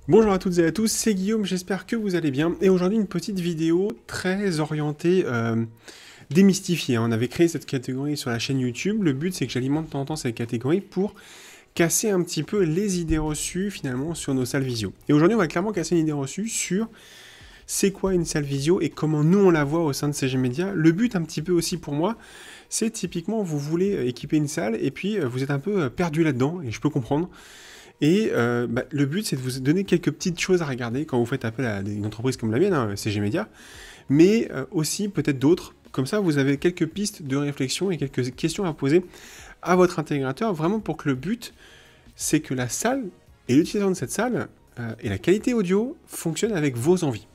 Bonjour à toutes et à tous, c'est Guillaume, j'espère que vous allez bien. Et aujourd'hui, une petite vidéo très orientée démystifiée. On avait créé cette catégorie sur la chaîne YouTube. Le but, c'est que j'alimente de temps en temps cette catégorie pour casser un petit peu les idées reçues finalement sur nos salles visio. Et aujourd'hui, on va clairement casser une idée reçue sur c'est quoi une salle visio et comment nous on la voit au sein de CG Media. Le but un petit peu aussi pour moi, c'est typiquement vous voulez équiper une salle et puis vous êtes un peu perdu là-dedans et je peux comprendre. Et le but, c'est de vous donner quelques petites choses à regarder quand vous faites appel à une entreprise comme la mienne, hein, CG Media, mais aussi peut-être d'autres. Comme ça, vous avez quelques pistes de réflexion et quelques questions à poser à votre intégrateur, vraiment pour que le but, c'est que la salle et l'utilisation de cette salle et la qualité audio fonctionnent avec vos envies.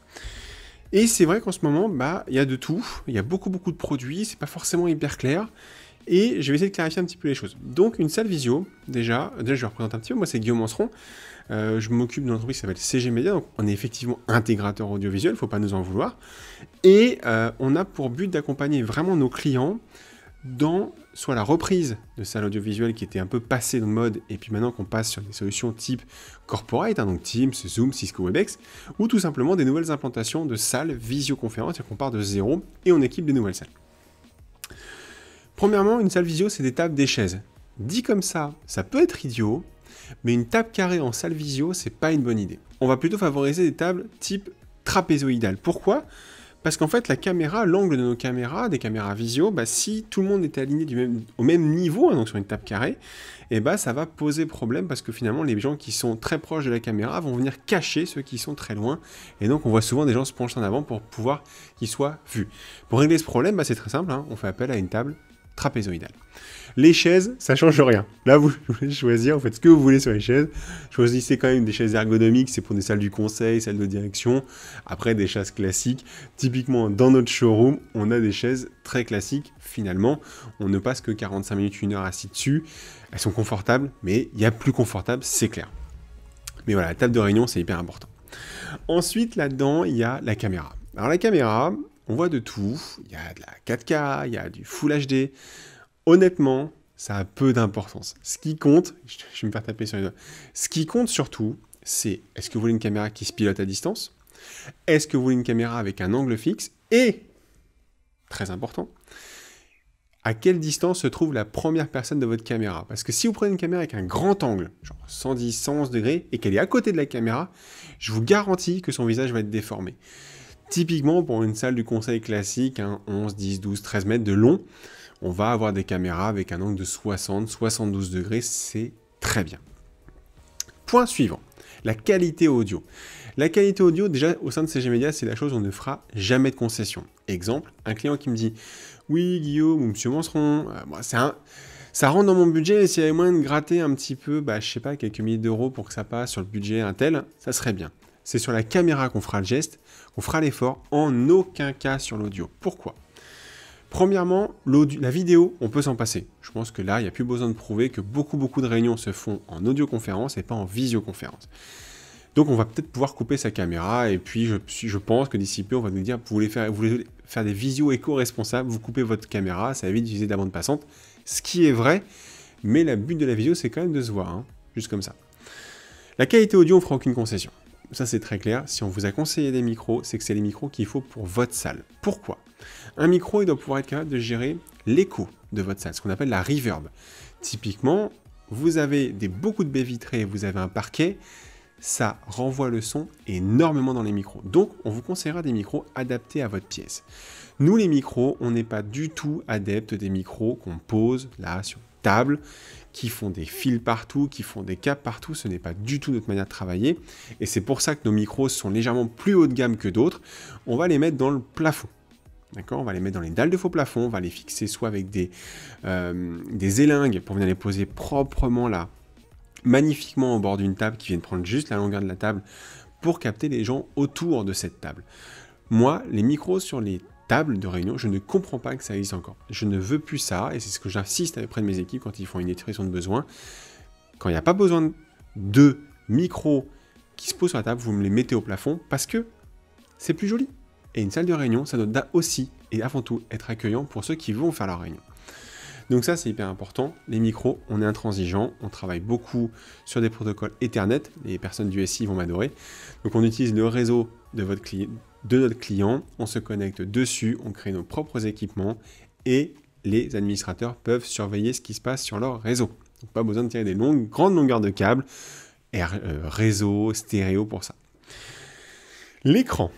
Et c'est vrai qu'en ce moment, il y a de tout, il y a beaucoup de produits, c'est pas forcément hyper clair. Et je vais essayer de clarifier un petit peu les choses. Donc une salle visio, déjà je vais représenter un petit peu, moi c'est Guillaume Anceron, je m'occupe d'une entreprise qui s'appelle CG Media, donc on est effectivement intégrateur audiovisuel, faut pas nous en vouloir, et on a pour but d'accompagner vraiment nos clients dans soit la reprise de salles audiovisuelles qui était un peu passée de mode, et puis maintenant qu'on passe sur des solutions type corporate, hein, donc Teams, Zoom, Cisco Webex, ou tout simplement des nouvelles implantations de salles visioconférences, c'est-à-dire qu'on part de zéro et on équipe des nouvelles salles. Premièrement, une salle visio, c'est des tables, des chaises. Dit comme ça peut être idiot, mais une table carrée en salle visio, c'est pas une bonne idée. On va plutôt favoriser des tables type trapézoïdale. Pourquoi ? Parce qu'en fait, la caméra, l'angle de nos caméras, des caméras visio, si tout le monde était aligné au même niveau, hein, donc sur une table carrée, ça va poser problème parce que finalement, les gens qui sont très proches de la caméra vont venir cacher ceux qui sont très loin. Et donc, on voit souvent des gens se pencher en avant pour pouvoir qu'ils soient vus. Pour régler ce problème, c'est très simple, hein, on fait appel à une table trapézoïdale. Les chaises, ça change rien. Là, vous pouvez choisir, vous faites ce que vous voulez sur les chaises. Choisissez quand même des chaises ergonomiques, c'est pour des salles du conseil, salles de direction. Après, des chaises classiques. Typiquement, dans notre showroom, on a des chaises très classiques. Finalement, on ne passe que 45 minutes, 1 heure assis dessus. Elles sont confortables, mais il y a plus confortable, c'est clair. Mais voilà, la table de réunion, c'est hyper important. Ensuite, là-dedans, il y a la caméra. Alors la caméra, on voit de tout. Il y a de la 4K, il y a du Full HD. Honnêtement, ça a peu d'importance. Ce qui compte, je vais me faire taper sur les doigts, ce qui compte surtout, c'est est-ce que vous voulez une caméra qui se pilote à distance ? Est-ce que vous voulez une caméra avec un angle fixe ? Et, très important, à quelle distance se trouve la première personne de votre caméra ? Parce que si vous prenez une caméra avec un grand angle, genre 110, 111 degrés, et qu'elle est à côté de la caméra, je vous garantis que son visage va être déformé. Typiquement, pour une salle du conseil classique, 11, 10, 12, 13 mètres de long, on va avoir des caméras avec un angle de 60, 72 degrés, c'est très bien. Point suivant, la qualité audio. La qualité audio, déjà, au sein de CG Media, c'est la chose où on ne fera jamais de concession. Exemple, un client qui me dit « Oui, Guillaume ou Monsieur Manceron, ça rentre dans mon budget, et s'il y avait moyen de gratter un petit peu, je sais pas, quelques milliers d'euros pour que ça passe sur le budget un tel, ça serait bien. » C'est sur la caméra qu'on fera le geste, qu'on fera l'effort, en aucun cas sur l'audio. Pourquoi ? Premièrement, la vidéo, on peut s'en passer. Je pense que là, il n'y a plus besoin de prouver que beaucoup de réunions se font en audioconférence et pas en visioconférence. Donc on va peut-être pouvoir couper sa caméra, et puis je pense que d'ici peu, on va nous dire, vous voulez faire des visios éco-responsables, vous coupez votre caméra, ça évite d'utiliser de la bande passante, ce qui est vrai, mais le but de la visio, c'est quand même de se voir, hein, juste comme ça. La qualité audio, on ne fera aucune concession. Ça, c'est très clair. Si on vous a conseillé des micros, c'est que c'est les micros qu'il faut pour votre salle. Pourquoi ? Un micro, il doit pouvoir être capable de gérer l'écho de votre salle, ce qu'on appelle la reverb. Typiquement, vous avez beaucoup de baies vitrées, vous avez un parquet, ça renvoie le son énormément dans les micros. Donc, on vous conseillera des micros adaptés à votre pièce. Nous, les micros, on n'est pas du tout adeptes des micros qu'on pose là sur table, qui font des fils partout, qui font des câbles partout, ce n'est pas du tout notre manière de travailler, et c'est pour ça que nos micros sont légèrement plus haut de gamme que d'autres. On va les mettre dans le plafond, d'accord ? On va les mettre dans les dalles de faux plafond, on va les fixer soit avec des élingues pour venir les poser proprement là, magnifiquement au bord d'une table qui viennent prendre juste la longueur de la table pour capter les gens autour de cette table. Moi, les micros sur les table de réunion, je ne comprends pas que ça existe encore. Je ne veux plus ça, et c'est ce que j'insiste auprès de mes équipes quand ils font une expression de besoin. Quand il n'y a pas besoin de micros qui se posent sur la table, vous me les mettez au plafond, parce que c'est plus joli. Et une salle de réunion, ça doit aussi, et avant tout, être accueillant pour ceux qui vont faire leur réunion. Donc ça, c'est hyper important. Les micros, on est intransigeant, on travaille beaucoup sur des protocoles Ethernet. Les personnes du SI vont m'adorer. Donc on utilise le réseau de notre client, on se connecte dessus, on crée nos propres équipements et les administrateurs peuvent surveiller ce qui se passe sur leur réseau. Donc pas besoin de tirer des grandes longueurs de câbles, réseau, stéréo pour ça. L'écran.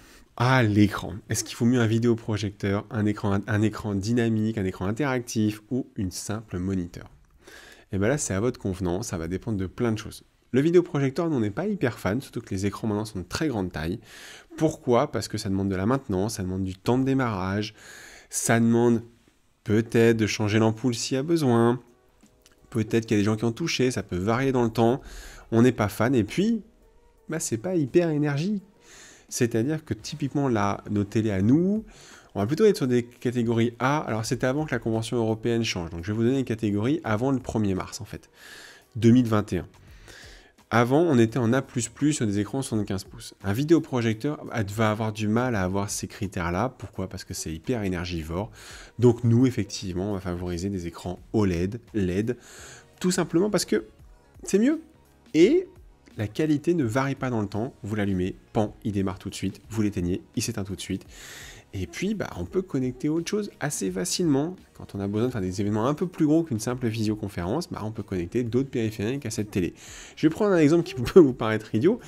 Ah, l'écran. Est-ce qu'il faut mieux un vidéoprojecteur, un écran dynamique, un écran interactif ou une simple moniteur? Et bien là, c'est à votre convenance, ça va dépendre de plein de choses. Le vidéoprojecteur, on n'est pas hyper fan, surtout que les écrans maintenant sont de très grande taille. Pourquoi? Parce que ça demande de la maintenance, ça demande du temps de démarrage, ça demande peut-être de changer l'ampoule s'il y a besoin, peut-être qu'il y a des gens qui ont touché, ça peut varier dans le temps, on n'est pas fan, et puis, c'est pas hyper énergie. C'est-à-dire que typiquement là, nos télés à nous, on va plutôt être sur des catégories A. Alors c'était avant que la convention européenne change, donc je vais vous donner une catégorie avant le 1er mars en fait, 2021. Avant, on était en A++ sur des écrans 75 pouces. Un vidéoprojecteur va avoir du mal à avoir ces critères-là. Pourquoi? Parce que c'est hyper énergivore. Donc nous, effectivement, on va favoriser des écrans OLED, LED, tout simplement parce que c'est mieux. Et la qualité ne varie pas dans le temps. Vous l'allumez, pan, il démarre tout de suite. Vous l'éteignez, il s'éteint tout de suite. Et puis, on peut connecter autre chose assez facilement. Quand on a besoin de faire des événements un peu plus gros qu'une simple visioconférence, on peut connecter d'autres périphériques à cette télé. Je vais prendre un exemple qui peut vous paraître idiot.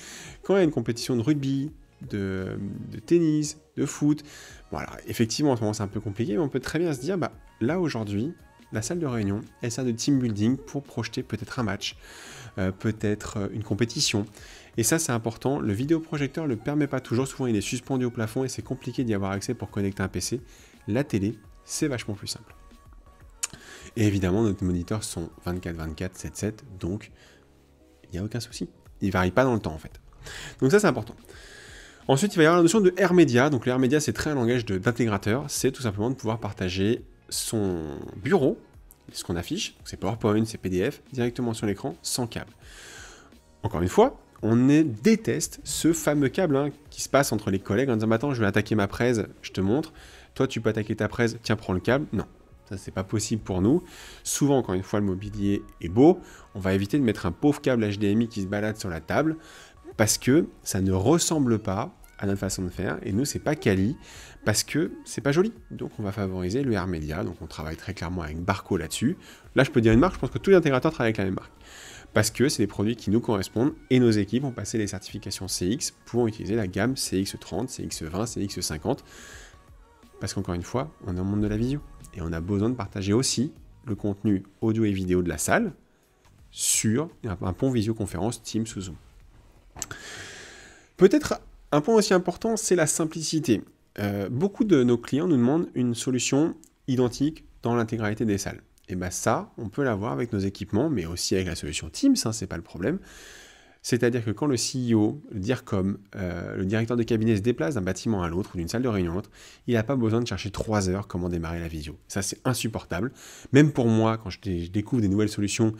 Quand il y a une compétition de rugby, de tennis, de foot, alors effectivement, en ce moment, c'est un peu compliqué, mais on peut très bien se dire, là, aujourd'hui, la salle de réunion, elle sert de team building pour projeter peut-être un match, peut-être une compétition. Et ça, c'est important. Le vidéoprojecteur ne le permet pas toujours. Souvent, il est suspendu au plafond et c'est compliqué d'y avoir accès pour connecter un PC. La télé, c'est vachement plus simple. Et évidemment, nos moniteurs sont 24/24, 7/7, donc il n'y a aucun souci. Ils ne varient pas dans le temps, en fait. Donc ça, c'est important. Ensuite, il va y avoir la notion de AirMedia. Donc le AirMedia, c'est très un langage d'intégrateur. C'est tout simplement de pouvoir partager son bureau, ce qu'on affiche, c'est PowerPoint, c'est PDF, directement sur l'écran, sans câble. Encore une fois, on déteste ce fameux câble qui se passe entre les collègues en disant attends, je vais attaquer ma presse, je te montre. Toi, tu peux attaquer ta presse, tiens, prends le câble. Non, ça, c'est pas possible pour nous. Souvent, encore une fois, le mobilier est beau. On va éviter de mettre un pauvre câble HDMI qui se balade sur la table parce que ça ne ressemble pas à notre façon de faire. Et nous, c'est pas quali parce que c'est pas joli. Donc, on va favoriser le AirMedia. Donc, on travaille très clairement avec Barco là-dessus. Là, je peux dire une marque, je pense que tous les intégrateurs travaillent avec la même marque. Parce que c'est des produits qui nous correspondent et nos équipes ont passé les certifications CX pour utiliser la gamme CX30, CX20, CX50. Parce qu'encore une fois, on est au monde de la visio et on a besoin de partager aussi le contenu audio et vidéo de la salle sur un pont visioconférence Teams ou Zoom. Peut-être un point aussi important, c'est la simplicité. Beaucoup de nos clients nous demandent une solution identique dans l'intégralité des salles. Et ça, on peut l'avoir avec nos équipements, mais aussi avec la solution Teams, c'est pas le problème. C'est-à-dire que quand le CEO, le DIRCOM, le directeur de cabinet se déplace d'un bâtiment à l'autre ou d'une salle de réunion à l'autre, il n'a pas besoin de chercher 3 heures comment démarrer la visio. Ça, c'est insupportable. Même pour moi, quand je découvre des nouvelles solutions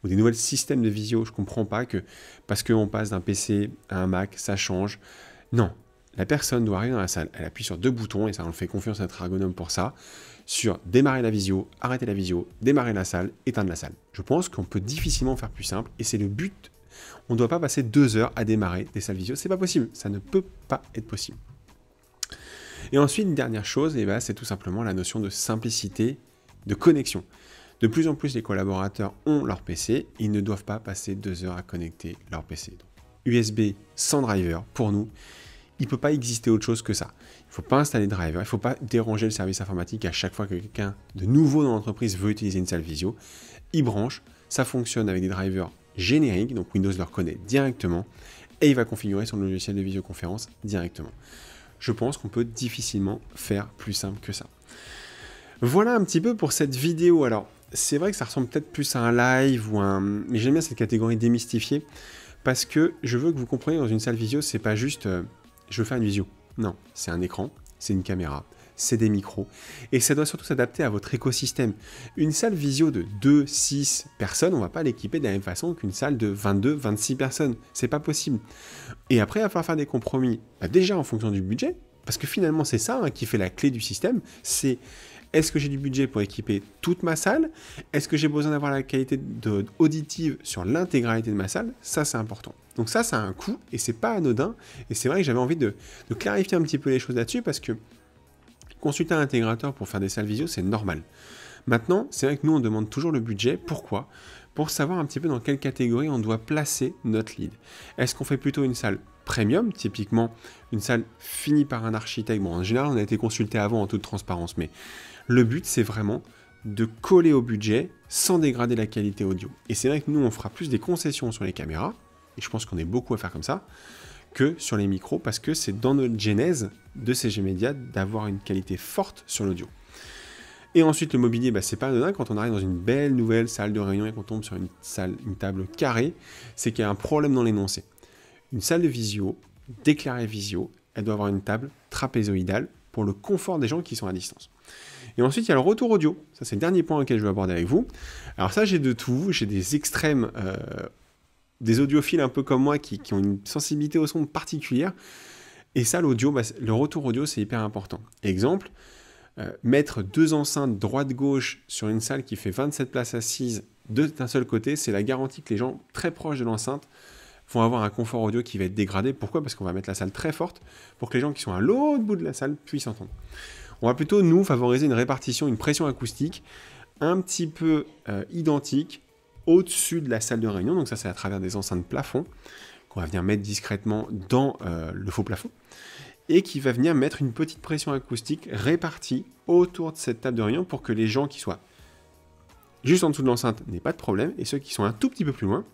ou des nouveaux systèmes de visio, je ne comprends pas que parce qu'on passe d'un PC à un Mac, ça change. Non, la personne doit arriver dans la salle, elle appuie sur 2 boutons, et ça, on le fait confiance à notre ergonome pour ça, sur démarrer la visio, arrêter la visio, démarrer la salle, éteindre la salle. Je pense qu'on peut difficilement faire plus simple, et c'est le but. On ne doit pas passer 2 heures à démarrer des salles visio, c'est pas possible, ça ne peut pas être possible. Et ensuite, une dernière chose, c'est tout simplement la notion de simplicité, de connexion. De plus en plus, les collaborateurs ont leur PC, ils ne doivent pas passer 2 heures à connecter leur PC. Donc, USB sans driver, pour nous, il ne peut pas exister autre chose que ça. Il ne faut pas installer de driver, il ne faut pas déranger le service informatique à chaque fois que quelqu'un de nouveau dans l'entreprise veut utiliser une salle visio. Il branche, ça fonctionne avec des drivers génériques, donc Windows le reconnaît directement, et il va configurer son logiciel de visioconférence directement. Je pense qu'on peut difficilement faire plus simple que ça. Voilà un petit peu pour cette vidéo. Alors, c'est vrai que ça ressemble peut-être plus à un live ou mais j'aime bien cette catégorie démystifiée, parce que je veux que vous compreniez dans une salle visio, c'est pas juste je veux faire une visio. Non, c'est un écran, c'est une caméra, c'est des micros, et ça doit surtout s'adapter à votre écosystème. Une salle visio de 2, 6 personnes, on ne va pas l'équiper de la même façon qu'une salle de 22, 26 personnes. C'est pas possible. Et après, il va falloir faire des compromis, déjà en fonction du budget, parce que finalement, c'est ça qui fait la clé du système, c'est Est-ce que j'ai du budget pour équiper toute ma salle? Est-ce que j'ai besoin d'avoir la qualité auditive sur l'intégralité de ma salle? Ça, c'est important. Donc ça a un coût et c'est pas anodin. Et c'est vrai que j'avais envie de clarifier un petit peu les choses là-dessus parce que consulter un intégrateur pour faire des salles visio, c'est normal. Maintenant, c'est vrai que nous, on demande toujours le budget. Pourquoi? Pour savoir un petit peu dans quelle catégorie on doit placer notre lead. Est-ce qu'on fait plutôt une salle premium, typiquement une salle finie par un architecte? Bon, en général, on a été consulté avant en toute transparence, mais le but, c'est vraiment de coller au budget sans dégrader la qualité audio. Et c'est vrai que nous, on fera plus des concessions sur les caméras, et je pense qu'on est beaucoup à faire comme ça, que sur les micros, parce que c'est dans notre genèse de CG Media d'avoir une qualité forte sur l'audio. Et ensuite, le mobilier, c'est pas anodin. Quand on arrive dans une belle nouvelle salle de réunion et qu'on tombe sur une table carrée, c'est qu'il y a un problème dans l'énoncé. Une salle de visio, déclarée visio, elle doit avoir une table trapézoïdale pour le confort des gens qui sont à distance. Et ensuite, il y a le retour audio. Ça, c'est le dernier point auquel je vais aborder avec vous. Alors ça, j'ai de tout. J'ai des extrêmes, des audiophiles un peu comme moi qui ont une sensibilité au son particulière. Et ça, l'audio, le retour audio, c'est hyper important. Exemple, mettre 2 enceintes droite-gauche sur une salle qui fait 27 places assises d'un seul côté, c'est la garantie que les gens très proches de l'enceinte vont avoir un confort audio qui va être dégradé. Pourquoi? Parce qu'on va mettre la salle très forte pour que les gens qui sont à l'autre bout de la salle puissent entendre. On va plutôt, nous, favoriser une répartition, une pression acoustique un petit peu identique au-dessus de la salle de réunion. Donc ça, c'est à travers des enceintes plafond qu'on va venir mettre discrètement dans le faux plafond et qui va venir mettre une petite pression acoustique répartie autour de cette table de réunion pour que les gens qui soient juste en dessous de l'enceinte n'aient pas de problème et ceux qui sont un tout petit peu plus loin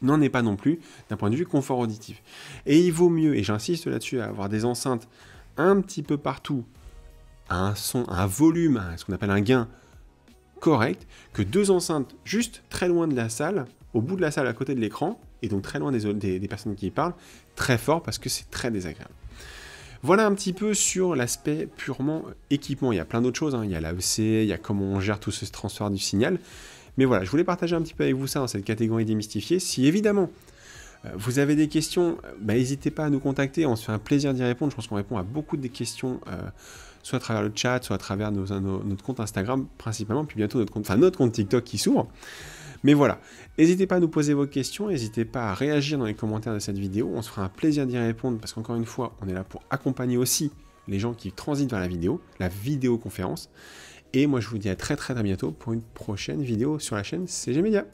n'en aient pas non plus d'un point de vue confort auditif. Et il vaut mieux, et j'insiste là-dessus, avoir des enceintes un petit peu partout à un son, à un volume, à ce qu'on appelle un gain correct, que 2 enceintes juste très loin de la salle, au bout de la salle à côté de l'écran, et donc très loin des personnes qui y parlent, très fort parce que c'est très désagréable. Voilà un petit peu sur l'aspect purement équipement. Il y a plein d'autres choses, hein. Il y a l'AEC, il y a comment on gère tout ce transfert du signal. Mais voilà, je voulais partager un petit peu avec vous ça dans cette catégorie démystifiée. Si évidemment vous avez des questions, n'hésitez pas à nous contacter, on se fait un plaisir d'y répondre. Je pense qu'on répond à beaucoup des questions, soit à travers le chat, soit à travers notre compte Instagram principalement, puis bientôt notre compte TikTok qui s'ouvre. Mais voilà, n'hésitez pas à nous poser vos questions, n'hésitez pas à réagir dans les commentaires de cette vidéo, on se fera un plaisir d'y répondre parce qu'encore une fois, on est là pour accompagner aussi les gens qui transitent vers la vidéoconférence. Et moi je vous dis à très bientôt pour une prochaine vidéo sur la chaîne CG Media.